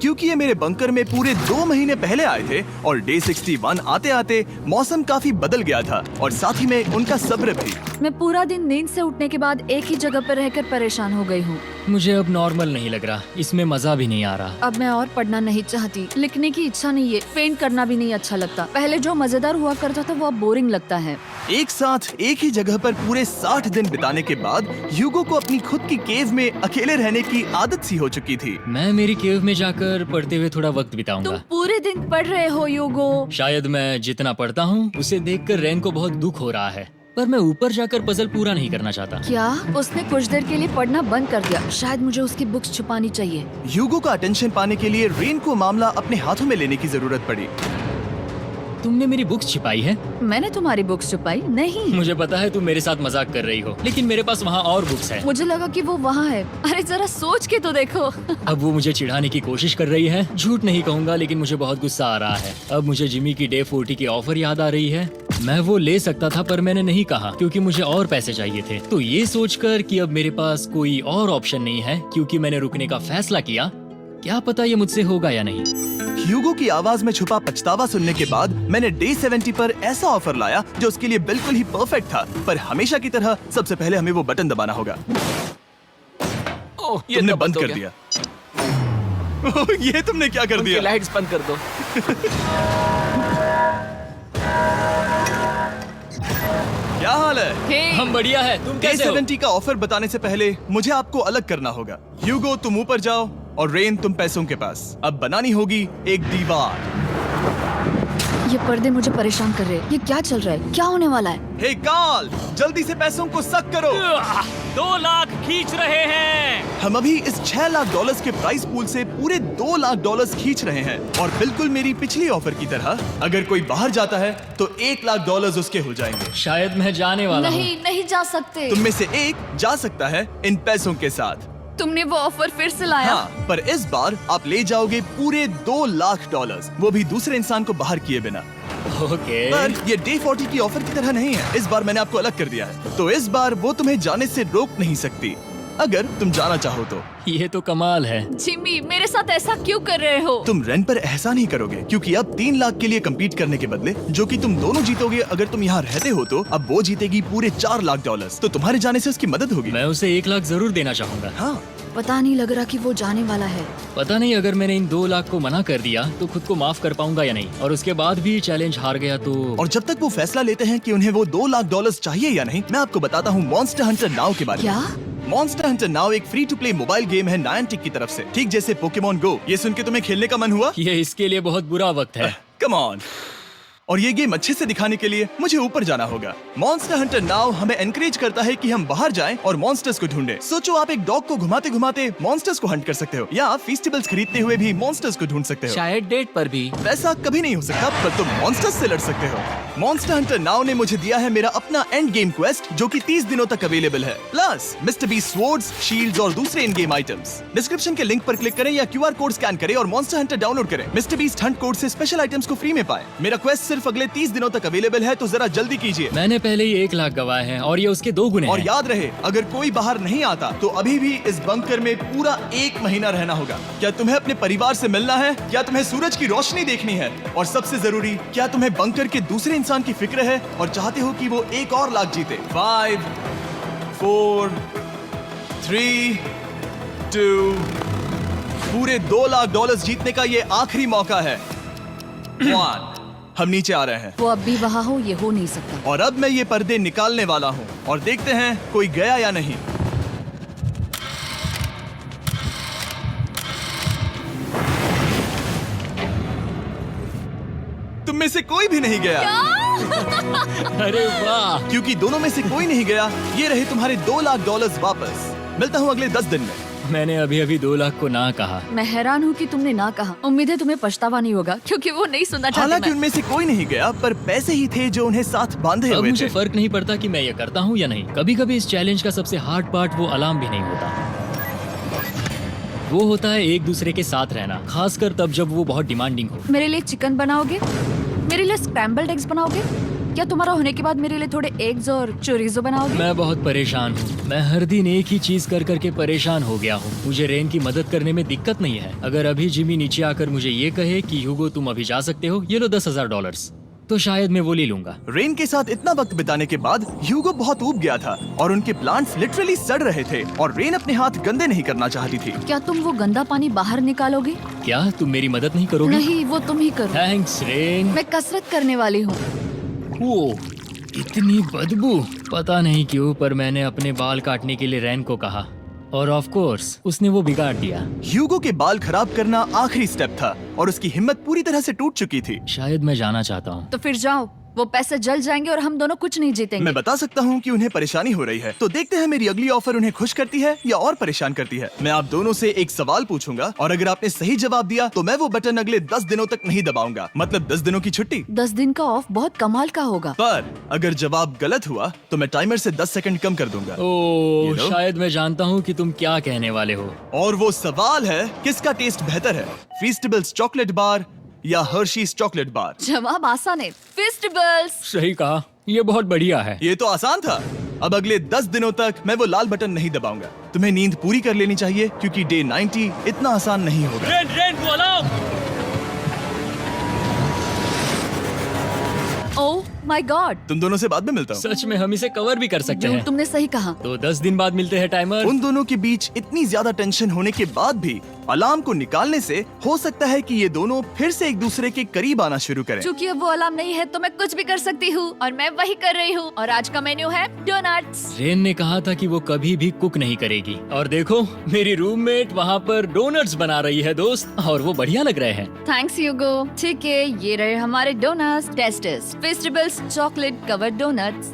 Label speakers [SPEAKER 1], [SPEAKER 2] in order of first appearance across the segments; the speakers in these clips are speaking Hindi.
[SPEAKER 1] क्योंकि ये मेरे बंकर में पूरे 2 महीने पहले आए थे और डे 61 आते आते मौसम काफी बदल गया था और साथ ही में उनका सब्र भी।
[SPEAKER 2] मैं पूरा दिन नींद से उठने के बाद एक ही जगह पर रहकर परेशान हो गई हूँ।
[SPEAKER 3] मुझे अब नॉर्मल नहीं लग रहा, इसमें मजा भी नहीं आ रहा।
[SPEAKER 2] अब मैं और पढ़ना नहीं चाहती, लिखने की इच्छा नहीं है, पेंट करना भी नहीं अच्छा लगता। पहले जो मजेदार हुआ करता था वो अब बोरिंग लगता है।
[SPEAKER 1] एक साथ एक ही जगह पर पूरे 60 दिन बिताने के बाद ह्यूगो को अपनी खुद की केव में अकेले रहने की आदत सी हो चुकी थी।
[SPEAKER 3] मैं मेरी केव में जाकर पढ़ते हुए थोड़ा वक्त
[SPEAKER 2] तुम
[SPEAKER 3] बिताऊंगा।
[SPEAKER 2] पूरे दिन पढ़ रहे हो ह्यूगो।
[SPEAKER 3] शायद मैं जितना पढ़ता हूँ उसे देखकर रेन को बहुत दुख हो रहा है, पर मैं ऊपर जाकर पजल पूरा नहीं करना चाहता।
[SPEAKER 2] क्या उसने कुछ देर के लिए पढ़ना बंद कर दिया? शायद मुझे उसकी बुक्स छुपानी चाहिए।
[SPEAKER 1] ह्यूगो का अटेंशन पाने के लिए रेन को मामला अपने हाथों में लेने की जरूरत पड़ी।
[SPEAKER 3] तुमने मेरी बुक्स छिपाई है?
[SPEAKER 2] मैंने तुम्हारी बुक्स छुपाई नहीं।
[SPEAKER 3] मुझे पता है तुम मेरे साथ मजाक कर रही हो, लेकिन मेरे पास वहाँ और बुक्स है।
[SPEAKER 2] मुझे लगा कि वो वहाँ है। अरे जरा सोच के तो देखो।
[SPEAKER 3] अब वो मुझे चिढ़ाने की कोशिश कर रही है। झूठ नहीं कहूँगा, लेकिन मुझे बहुत गुस्सा आ रहा है। अब मुझे जिमी की डे 40 की ऑफर याद आ रही है। मैं वो ले सकता था पर मैंने नहीं कहा क्योंकि मुझे और पैसे चाहिए थे। तो ये सोचकर कि अब मेरे पास कोई और ऑप्शन नहीं है क्योंकि मैंने रुकने का फैसला किया, क्या पता ये मुझसे होगा या नहीं।
[SPEAKER 1] ह्यूगो की आवाज में छुपा पछतावा सुनने के बाद मैंने डे 70 पर ऐसा ऑफर लाया जो उसके लिए बिल्कुल ही परफेक्ट था। पर हमेशा की तरह सबसे पहले हमें वो बटन दबाना होगा।
[SPEAKER 4] ओह, ये
[SPEAKER 1] तुमने
[SPEAKER 4] तो
[SPEAKER 1] बंद
[SPEAKER 4] हो
[SPEAKER 1] कर
[SPEAKER 4] गया।
[SPEAKER 1] दिया। ओह, ये तुमने क्या कर
[SPEAKER 4] उनकी
[SPEAKER 1] दिया?
[SPEAKER 4] लाइट्स बंद कर दो।
[SPEAKER 1] क्या हाल है?
[SPEAKER 2] हे,
[SPEAKER 3] हम बढ़िया है, तुम
[SPEAKER 1] डे
[SPEAKER 3] कैसे हो?
[SPEAKER 1] 70 का ऑफर बताने से पहले मुझे आपको अलग करना होगा। ह्यूगो तुम ऊपर जाओ और रेन तुम पैसों के पास। अब बनानी होगी एक दीवार।
[SPEAKER 2] ये पर्दे मुझे परेशान कर रहे हैं। ये क्या चल रहा है? क्या होने वाला है?
[SPEAKER 1] हे कार्ल, जल्दी से पैसों को सक करो।
[SPEAKER 4] 2 लाख खींच रहे हैं।
[SPEAKER 1] हम अभी इस $6 लाख के प्राइस पूल से पूरे $2 लाख खींच रहे हैं और बिल्कुल मेरी पिछली ऑफर की तरह अगर कोई बाहर जाता है तो $1 लाख उसके हो जाएंगे।
[SPEAKER 3] शायद मैं जाने वाला हूँ।
[SPEAKER 2] नहीं, नहीं जा सकते।
[SPEAKER 1] तुम में से एक जा सकता है इन पैसों के साथ।
[SPEAKER 2] तुमने वो ऑफर फिर से लाया?
[SPEAKER 1] हाँ, पर इस बार आप ले जाओगे पूरे $2 लाख, वो भी दूसरे इंसान को बाहर किए बिना।
[SPEAKER 3] ओके।
[SPEAKER 1] पर ये डे 40 की ऑफर की तरह नहीं है। इस बार मैंने आपको अलग कर दिया है, तो इस बार वो तुम्हें जाने से रोक नहीं सकती अगर तुम जाना चाहो तो।
[SPEAKER 3] ये तो कमाल है।
[SPEAKER 2] जिमी, मेरे साथ ऐसा क्यों कर रहे हो?
[SPEAKER 1] तुम रेंट पर एहसान ही करोगे क्योंकि अब 3 लाख के लिए कम्पीट करने के बदले जो कि तुम दोनों जीतोगे अगर तुम यहाँ रहते हो, तो अब वो जीतेगी पूरे $4 लाख। तो तुम्हारे जाने से उसकी मदद होगी।
[SPEAKER 3] मैं उसे 1 लाख जरूर देना चाहूंगा।
[SPEAKER 1] हाँ,
[SPEAKER 2] पता नहीं लग रहा कि वो जाने वाला है।
[SPEAKER 3] पता नहीं अगर मैंने इन 2 लाख को मना कर दिया तो खुद को माफ कर पाऊंगा या नहीं, और उसके बाद भी चैलेंज हार गया तो।
[SPEAKER 1] और जब तक वो फैसला लेते हैं कि उन्हें वो $2 लाख चाहिए या नहीं, मैं आपको बताता हूँ मॉन्स्टर हंटर नाउ के बारे में।
[SPEAKER 2] क्या?
[SPEAKER 1] मॉन्स्टर हंटर नाउ एक free to play mobile game है नायंटिक की तरफ से, ठीक जैसे पोकेमॉन गो। ये सुन के तुम्हें खेलने का मन हुआ?
[SPEAKER 3] ये इसके लिए बहुत बुरा वक्त है।
[SPEAKER 1] Come on. और ये गेम अच्छे से दिखाने के लिए मुझे ऊपर जाना होगा। मॉन्स्टर हंटर नाउ हमें एनकरेज करता है कि हम बाहर जाएं और मॉन्स्टर्स को ढूंढें। सोचो, आप एक डॉग को घुमाते घुमाते मॉन्स्टर्स को हंट कर सकते हो, या आप फेस्टिवल्स खरीदते हुए भी मॉन्स्टर्स को ढूंढ सकते हो।
[SPEAKER 4] शायद डेट पर भी।
[SPEAKER 1] वैसा कभी नहीं हो सकता, पर तुम मॉन्स्टर्स से लड़ सकते हो। मॉन्स्टर हंटर नाउ ने मुझे दिया है मेरा अपना एंड गेम क्वेस्ट जो कि 30 दिनों तक अवेलेबल है, plus Mister B swords, shields और दूसरे इन गेम आइटम्स। डिस्क्रिप्शन के लिंक पर क्लिक करें या QR कोड स्कैन करें और मॉन्स्टर हंटर डाउनलोड करें। मिस्टर बीस्ट हंट कोड से स्पेशल आइटम्स को फ्री में पाएं। मेरा क्वेस्ट सिर्फ अगले 30 दिनों तक अवेलेबल है, तो जरा जल्दी कीजिए।
[SPEAKER 3] मैंने पहले ही 1 लाख गवाए हैं और ये उसके 2 गुने
[SPEAKER 1] और
[SPEAKER 3] हैं।
[SPEAKER 1] याद रहे, अगर कोई बाहर नहीं आता तो अभी भी इस बंकर में पूरा 1 महीना रहना होगा। क्या तुम्हें अपने परिवार से मिलना है? क्या तुम्हें सूरज की रोशनी देखनी है? और सबसे जरूरी, क्या तुम्हें बंकर के दूसरे इंसान की फिक्र है और चाहते हो कि वो $1 और लाख जीते? 5, 4, 3, 2, पूरे $2 लाख जीतने का ये आखिरी मौका है। 1, हम नीचे आ रहे हैं
[SPEAKER 2] वो अब भी वहाँ हो, ये हो नहीं सकता।
[SPEAKER 1] और अब मैं ये पर्दे निकालने वाला हूँ और देखते हैं कोई गया या नहीं। तुम में से कोई भी नहीं गया।
[SPEAKER 3] अरे वाह!
[SPEAKER 1] क्योंकि दोनों में से कोई नहीं गया, ये रहे तुम्हारे $2 लाख वापस। मिलता हूँ अगले 10 दिन में।
[SPEAKER 3] मैंने अभी अभी 2 लाख को ना कहा।
[SPEAKER 2] मैं हैरान हूँ कि तुमने ना कहा। उम्मीद है तुम्हें पछतावा नहीं होगा क्योंकि वो नहीं सुनना चाहते।
[SPEAKER 1] हालांकि
[SPEAKER 2] मैं।
[SPEAKER 1] उनमें से कोई नहीं गया, पर पैसे ही थे जो उन्हें साथ बांधे
[SPEAKER 3] अब
[SPEAKER 1] हुए
[SPEAKER 3] मुझे
[SPEAKER 1] थे।
[SPEAKER 3] फर्क नहीं पड़ता कि मैं ये करता हूँ या नहीं। कभी कभी इस चैलेंज का सबसे हार्ड पार्ट वो अलार्म भी नहीं होता, वो होता है एक दूसरे के साथ रहना, खासकर तब जब वो बहुत डिमांडिंग हो।
[SPEAKER 2] मेरे लिए चिकन बनाओगे? मेरे लिए स्क्रैम्बल्ड एग्स बनाओगे? क्या तुम्हारा होने के बाद मेरे लिए थोड़े एग्स और चोरिजो बनाओगे?
[SPEAKER 3] मैं बहुत परेशान हूँ। मैं हर दिन एक ही चीज कर करके परेशान हो गया हूँ। मुझे रेन की मदद करने में दिक्कत नहीं है। अगर अभी जिमी नीचे आकर मुझे ये कहे कि ह्यूगो तुम अभी जा सकते हो, ये लो $10,000, तो शायद मैं वो ले लूंगा।
[SPEAKER 1] रेन के साथ इतना वक्त बिताने के बाद ह्यूगो बहुत ऊब गया था और उनके प्लांट्स लिटरली सड़ रहे थे और रेन अपने हाथ गंदे नहीं करना चाहती थी।
[SPEAKER 2] क्या तुम वो गंदा पानी बाहर निकालोगे?
[SPEAKER 3] क्या तुम मेरी मदद नहीं करोगी?
[SPEAKER 2] नहीं, वो तुम ही करो।
[SPEAKER 3] Thanks rain.
[SPEAKER 2] मैं कसरत करने वाली हूँ।
[SPEAKER 3] वो इतनी बदबू, पता नहीं क्यों, पर मैंने अपने बाल काटने के लिए रेन को कहा और ऑफ कोर्स उसने वो बिगाड़ दिया।
[SPEAKER 1] ह्यूगो के बाल खराब करना आखिरी स्टेप था और उसकी हिम्मत पूरी तरह से टूट चुकी थी।
[SPEAKER 3] शायद मैं जाना चाहता हूँ।
[SPEAKER 2] तो फिर जाओ, वो पैसे जल जाएंगे और हम दोनों कुछ नहीं जीतेंगे।
[SPEAKER 1] मैं बता सकता हूँ कि उन्हें परेशानी हो रही है, तो देखते हैं मेरी अगली ऑफर उन्हें खुश करती है या और परेशान करती है। मैं आप दोनों से एक सवाल पूछूंगा और अगर आपने सही जवाब दिया तो मैं वो बटन अगले 10 दिनों तक नहीं दबाऊंगा, मतलब 10 दिनों की छुट्टी।
[SPEAKER 2] 10 दिन का ऑफ बहुत कमाल का होगा।
[SPEAKER 1] पर अगर जवाब गलत हुआ तो मैं टाइमर से 10 सेकंड कम कर दूंगा।
[SPEAKER 3] ओह,
[SPEAKER 1] You know?
[SPEAKER 3] शायद मैं जानता हूँ कि तुम क्या कहने वाले हो।
[SPEAKER 1] और वो सवाल है, किसका टेस्ट बेहतर है, फीस्टेबल्स चॉकलेट बार या हर्शीज चॉकलेट बार?
[SPEAKER 2] जवाब आसान है, फेस्टिवल्स।
[SPEAKER 3] सही कहा, ये बहुत बढ़िया है।
[SPEAKER 1] ये तो आसान था। अब अगले 10 दिनों तक मैं वो लाल बटन नहीं दबाऊंगा। तुम्हें नींद पूरी कर लेनी चाहिए क्योंकि डे 90 इतना आसान नहीं होगा।
[SPEAKER 4] रेन को अलार्म।
[SPEAKER 2] ओह माय गॉड,
[SPEAKER 1] तुम दोनों से बाद में मिलता हूँ।
[SPEAKER 3] सच में हम इसे कवर भी कर सकते हैं।
[SPEAKER 2] तुमने सही कहा।
[SPEAKER 3] तो 10 दिन बाद मिलते हैं टाइमर।
[SPEAKER 1] उन दोनों के बीच इतनी ज्यादा टेंशन होने के बाद भी अलार्म को निकालने से हो सकता है कि ये दोनों फिर से एक दूसरे के करीब आना शुरू करें।
[SPEAKER 2] क्योंकि अब वो अलार्म नहीं है तो मैं कुछ भी कर सकती हूँ और मैं वही कर रही हूँ। और आज का मेन्यू है डोनट्स।
[SPEAKER 3] रेन ने कहा था कि वो कभी भी कुक नहीं करेगी और देखो मेरी रूममेट वहाँ पर डोनट्स बना रही है दोस्त, और वो बढ़िया लग रहे हैं।
[SPEAKER 2] Thanks Hugo. ठीक है, ये रहे हमारे donuts. Tasters festivals chocolate covered donuts.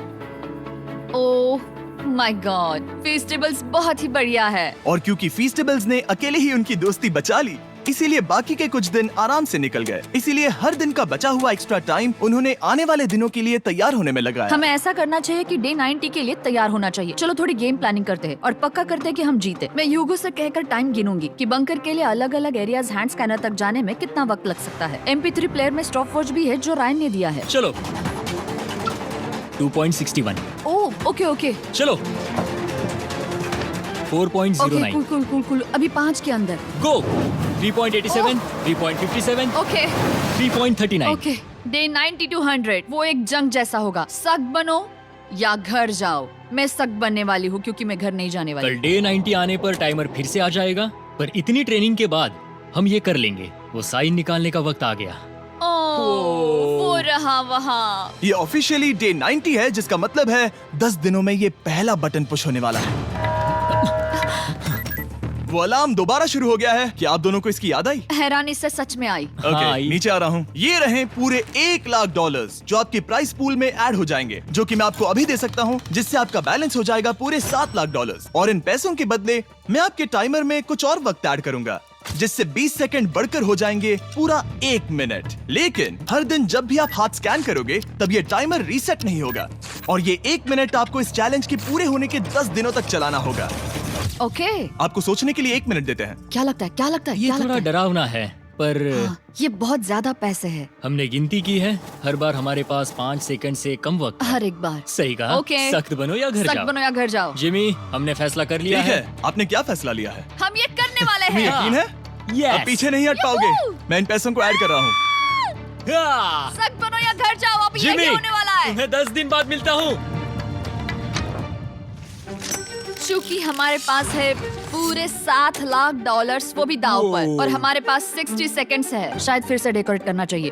[SPEAKER 2] Oh my God, festivals बहुत ही बढ़िया है।
[SPEAKER 1] और क्योंकि फीस्टेबल्स ने अकेले ही उनकी दोस्ती बचा ली, इसीलिए बाकी के कुछ दिन आराम से निकल गए। इसीलिए हर दिन का बचा हुआ एक्स्ट्रा टाइम उन्होंने आने वाले दिनों के लिए तैयार होने में लगाया।
[SPEAKER 2] हमें ऐसा करना चाहिए कि डे 90 के लिए तैयार होना चाहिए। चलो थोड़ी गेम प्लानिंग करते हैं और पक्का करते हैं कि हम जीते। मैं ह्यूगो से कहकर टाइम गिनूंगी कि बंकर के लिए अलग अलग एरियाज हैंड स्कैनर तक जाने में कितना वक्त लग सकता है। MP3 प्लेयर में स्टॉप वॉच भी है जो रायन ने दिया है।
[SPEAKER 3] चलो 2.61।
[SPEAKER 2] ओह ओके ओके
[SPEAKER 3] चलो 4.09।
[SPEAKER 2] Okay, cool cool cool cool. अभी 5 के अंदर।
[SPEAKER 3] गो 3.87, 3.57,
[SPEAKER 2] ओके
[SPEAKER 3] 3.39।
[SPEAKER 2] ओके। डे 90 to 100 वो एक जंग जैसा होगा। सक बनो या घर जाओ। मैं सक बनने वाली हूँ क्योंकि मैं घर नहीं जाने वाली।
[SPEAKER 3] कल डे 90 आने पर टाइमर फिर से आ जाएगा, पर इतनी ट्रेनिंग के बाद हम ये कर लेंगे। वो साइन निकालने का वक्त आ गया।
[SPEAKER 2] वो रहा वहाँ।
[SPEAKER 1] ये ऑफिशियली डे 90 है, जिसका मतलब है 10 दिनों में ये पहला बटन पुश होने वाला है। वो अलार्म दोबारा शुरू हो गया है। क्या आप दोनों को इसकी याद आई?
[SPEAKER 2] हैरानी से सच में आई।
[SPEAKER 1] ओके,
[SPEAKER 3] हाँ,
[SPEAKER 1] नीचे आ रहा हूँ। ये रहे पूरे $1,00,000 जो आपके प्राइस पूल में ऐड हो जाएंगे, जो कि मैं आपको अभी दे सकता हूँ, जिससे आपका बैलेंस हो जाएगा पूरे $7,00,000। और इन पैसों के बदले मैं आपके टाइमर में कुछ और वक्त ऐड करूंगा, जिससे 20 सेकंड बढ़कर हो जाएंगे पूरा 1 मिनट। लेकिन हर दिन जब भी आप हाथ स्कैन करोगे तब ये टाइमर रीसेट नहीं होगा और ये 1 मिनट आपको इस चैलेंज के पूरे होने के 10 दिनों तक चलाना होगा।
[SPEAKER 2] ओके।
[SPEAKER 1] आपको सोचने के लिए 1 मिनट देते हैं।
[SPEAKER 2] क्या लगता है, क्या लगता है,
[SPEAKER 3] ये
[SPEAKER 2] क्या
[SPEAKER 3] थोड़ा
[SPEAKER 2] लगता है?
[SPEAKER 3] डरावना है, पर
[SPEAKER 2] हाँ, ये बहुत ज्यादा पैसे है
[SPEAKER 3] हमने गिनती की है। हर बार हमारे पास 5 सेकंड से कम वक्त है।
[SPEAKER 2] हर एक बार।
[SPEAKER 3] सही कहा।
[SPEAKER 2] ओके।
[SPEAKER 3] सख्त बनो या घर
[SPEAKER 2] सक
[SPEAKER 3] जाओ।
[SPEAKER 2] बनो या घर जाओ।
[SPEAKER 3] जिमी, हमने फैसला कर लिया
[SPEAKER 1] ठीक
[SPEAKER 3] है।
[SPEAKER 1] है, आपने क्या फैसला लिया है?
[SPEAKER 2] हम ये करने वाले
[SPEAKER 1] तुम्हें
[SPEAKER 2] हैं।
[SPEAKER 1] यकीन है?
[SPEAKER 3] Yes.
[SPEAKER 1] अब पीछे नहीं हट पाओगे।
[SPEAKER 2] Yahoo!
[SPEAKER 1] मैं इन पैसों को ऐड कर रहा हूँ।
[SPEAKER 3] हाँ।
[SPEAKER 2] सक बनो या घर जाओ। अब
[SPEAKER 3] जिमी,
[SPEAKER 2] यही होने वाला है।
[SPEAKER 3] तुम्हें 10 दिन बाद मिलता हूँ।
[SPEAKER 2] चूंकि हमारे पास है पूरे $7,00,000 वो भी दाव पर, और हमारे पास 60 सेकंड्स है। शायद फिर से डेकोरेट करना चाहिए।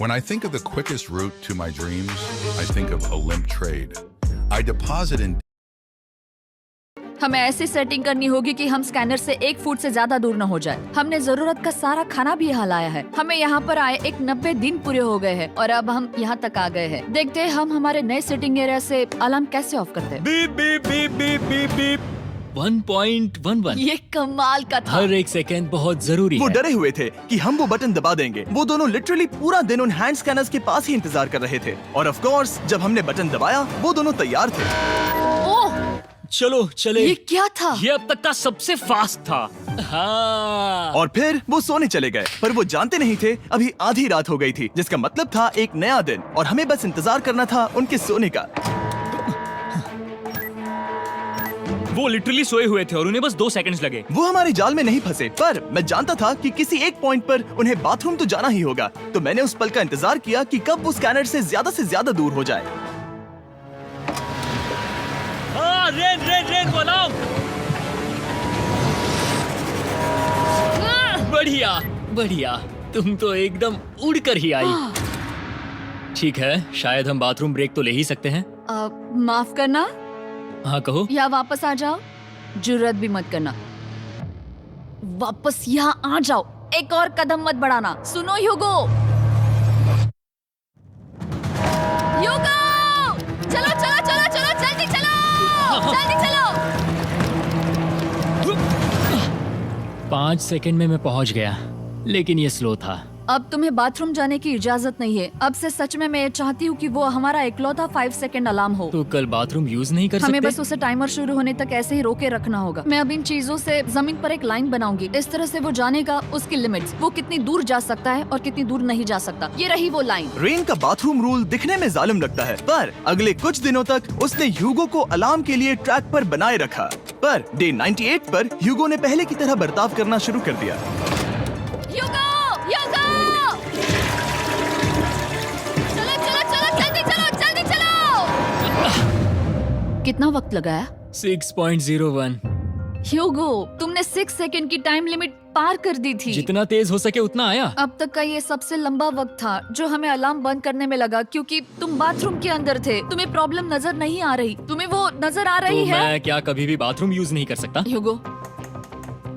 [SPEAKER 5] When I think of the quickest route to my dreams, I think of Olymp Trade. I deposit in
[SPEAKER 2] हमें ऐसी सेटिंग करनी होगी कि हम स्कैनर से 1 फुट से ज्यादा दूर न हो जाए। हमने जरूरत का सारा खाना भी यहाँ लाया है। हमें यहाँ पर आए 90 दिन पूरे हो गए हैं और अब हम यहाँ तक आ गए हैं। देखते हैं हम हमारे नए सेटिंग एरिया से अलार्म कैसे ऑफ करते हैं।
[SPEAKER 3] Beep beep beep beep beep beep 1.11।
[SPEAKER 2] ये कमाल का था।
[SPEAKER 3] हर एक सेकंड बहुत जरूरी
[SPEAKER 1] वो
[SPEAKER 3] है।
[SPEAKER 1] डरे हुए थे कि हम वो बटन दबा देंगे। वो दोनों लिटरली पूरा दिन उन हैंड स्कैनर्स के पास ही इंतजार कर रहे थे और ऑफ कोर्स जब हमने बटन दबाया वो दोनों तैयार थे।
[SPEAKER 2] ओह
[SPEAKER 3] चलो चले।
[SPEAKER 2] ये क्या था?
[SPEAKER 4] ये अब तक का सबसे फास्ट था।
[SPEAKER 3] हाँ।
[SPEAKER 1] और फिर वो सोने चले गए, पर वो जानते नहीं थे अभी आधी रात हो गई थी, जिसका मतलब था एक नया दिन, और हमें बस इंतजार करना था उनके सोने का।
[SPEAKER 4] वो लिटरली सोए हुए थे और उन्हें बस 2 सेकंड्स लगे।
[SPEAKER 1] वो हमारे जाल में नहीं फंसे, पर मैं जानता था कि किसी एक पॉइंट पर उन्हें बाथरूम तो जाना ही होगा, तो मैंने उस पल का इंतजार किया कि कब वो स्कैनर से ज्यादा दूर हो जाए।
[SPEAKER 4] हाँ, रेन रेन रेन बोलाओ।
[SPEAKER 3] बढ़िया बढ़िया, तुम तो एकदम उड़कर ही आई। ठीक है, शायद हम बाथरूम ब्रेक तो ले ही सकते हैं।
[SPEAKER 2] माफ करना,
[SPEAKER 3] हाँ कहो।
[SPEAKER 2] या वापस आ जाओ, जुर्रत भी मत करना। वापस यहाँ आ जाओ, एक और कदम मत बढ़ाना। सुनो ह्यूगो, ह्यूगो, चलो चलो चलो चलो, जल्दी चलो, जल्दी चलो।
[SPEAKER 3] 5 सेकंड में मैं पहुंच गया, लेकिन ये स्लो था।
[SPEAKER 2] अब तुम्हें बाथरूम जाने की इजाजत नहीं है। अब से सच में मैं चाहती हूँ कि वो हमारा इकलौता 5 सेकंड अलार्म हो।
[SPEAKER 3] तो कल बाथरूम यूज नहीं कर
[SPEAKER 2] हमें
[SPEAKER 3] सकते?
[SPEAKER 2] बस उसे टाइमर शुरू होने तक ऐसे ही रोके रखना होगा। मैं अब इन चीजों से जमीन पर एक लाइन बनाऊंगी, इस तरह से वो जानेगा उसकी लिमिट्स, वो कितनी दूर जा सकता है और कितनी दूर नहीं जा सकता। ये रही वो लाइन।
[SPEAKER 1] रेन का बाथरूम रूल दिखने में जालिम लगता है, पर अगले कुछ दिनों तक उसने ह्यूगो को अलार्म के लिए ट्रैक पर बनाए रखा। पर डे 98 पर ह्यूगो ने पहले की तरह बर्ताव करना शुरू कर दिया।
[SPEAKER 2] ह्यूगो, ह्यूगो! चलो चलो चलो, जल्दी चलो, जल्दी चलो! कितना वक्त लगाया?
[SPEAKER 3] 6.01।
[SPEAKER 2] ह्यूगो, तुमने 6 सेकंड की टाइम लिमिट पार कर दी थी।
[SPEAKER 3] जितना तेज हो सके उतना आया।
[SPEAKER 2] अब तक का ये सबसे लंबा वक्त था जो हमें अलार्म बंद करने में लगा, क्योंकि तुम बाथरूम के अंदर थे। तुम्हें प्रॉब्लम नजर नहीं आ रही। तुम्हें वो नजर आ रही
[SPEAKER 3] तो
[SPEAKER 2] है?
[SPEAKER 3] मैं क्या कभी भी बाथरूम यूज नहीं कर सकता?
[SPEAKER 2] ह्यूगो,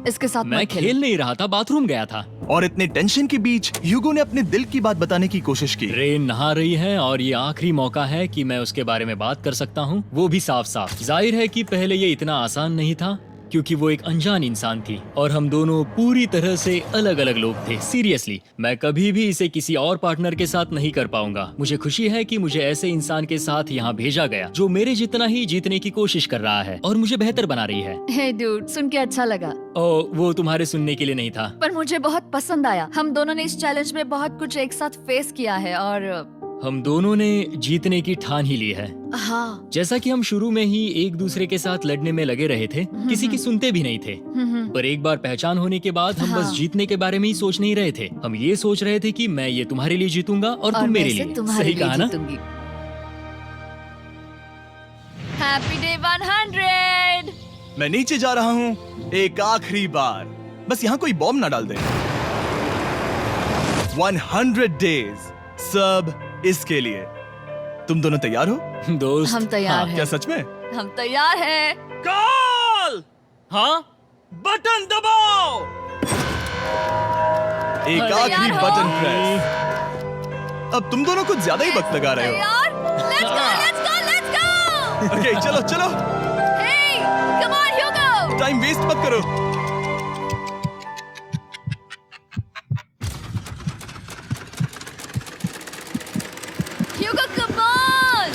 [SPEAKER 2] इसके साथ
[SPEAKER 3] मैं
[SPEAKER 2] मत खेल।
[SPEAKER 3] खेल नहीं रहा था, बाथरूम गया था।
[SPEAKER 1] और इतने टेंशन के बीच ह्यूगो ने अपने दिल की बात बताने की कोशिश की।
[SPEAKER 3] रेन नहा रही है और ये आखिरी मौका है कि मैं उसके बारे में बात कर सकता हूँ, वो भी साफ साफ। जाहिर है कि पहले ये इतना आसान नहीं था, क्योंकि वो एक अनजान इंसान थी और हम दोनों पूरी तरह से अलग अलग लोग थे। सीरियसली, मैं कभी भी इसे किसी और पार्टनर के साथ नहीं कर पाऊंगा। मुझे खुशी है कि मुझे ऐसे इंसान के साथ यहाँ भेजा गया जो मेरे जितना ही जीतने की कोशिश कर रहा है और मुझे बेहतर बना रही है।
[SPEAKER 2] हे डूड, सुन के अच्छा लगा।
[SPEAKER 3] वो तुम्हारे सुनने के लिए नहीं था,
[SPEAKER 2] पर मुझे बहुत पसंद आया। हम दोनों ने इस चैलेंज में बहुत कुछ एक साथ फेस किया है और
[SPEAKER 3] हम दोनों ने जीतने की ठान ही ली है।
[SPEAKER 2] हाँ।
[SPEAKER 3] जैसा कि हम शुरू में ही एक दूसरे के साथ लड़ने में लगे रहे थे, किसी की सुनते भी नहीं थे। पर एक बार पहचान होने के बाद हम बस
[SPEAKER 2] हाँ।
[SPEAKER 3] जीतने के बारे में ही सोच नहीं रहे थे। हम ये सोच रहे थे कि मैं ये तुम्हारे लिए जीतूंगा और तुम मेरे लिए। सही कहा ना?
[SPEAKER 2] Happy day 100।
[SPEAKER 1] मैं नीचे जा रहा हूँ एक आखिरी बार, बस यहाँ कोई बॉम्ब ना डाल दे। 100 डेज, सब इसके लिए। तुम दोनों तैयार हो?
[SPEAKER 3] दोस्त,
[SPEAKER 2] हम तैयार हैं।
[SPEAKER 1] क्या सच में?
[SPEAKER 2] हम तैयार हैं।
[SPEAKER 4] कॉल! हाँ? बटन दबाओ!
[SPEAKER 1] एक
[SPEAKER 3] अरे
[SPEAKER 1] आखिरी
[SPEAKER 2] यार हो।
[SPEAKER 1] Button press. अब तुम दोनों कुछ ज्यादा ही वक्त लगा रहे हो।
[SPEAKER 2] तैयार? Let's go, let's go, let's go!
[SPEAKER 1] Okay, चलो चलो,
[SPEAKER 2] Hey, come on, Hugo!
[SPEAKER 1] Time waste मत करो।
[SPEAKER 2] Hugo, come on!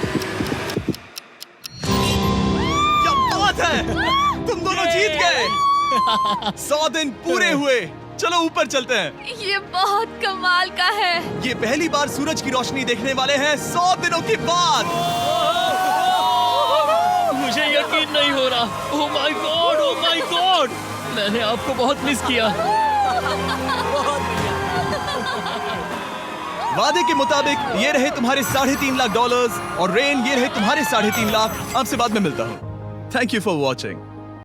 [SPEAKER 1] क्या बात है, तुम दोनों जीत गए। 100 दिन पूरे हुए। चलो ऊपर चलते हैं।
[SPEAKER 2] ये बहुत कमाल का है।
[SPEAKER 1] ये पहली बार सूरज की रोशनी देखने वाले हैं 100 दिनों के बाद।
[SPEAKER 3] मुझे यकीन नहीं हो रहा। ओह my God, oh my God, मैंने आपको बहुत मिस किया।
[SPEAKER 1] वादे के मुताबिक ये रहे तुम्हारे $3.5 लाख और रेन ये रहे तुम्हारे 3.5 लाख। आपसे बाद में मिलता हूँ। Thank you for watching.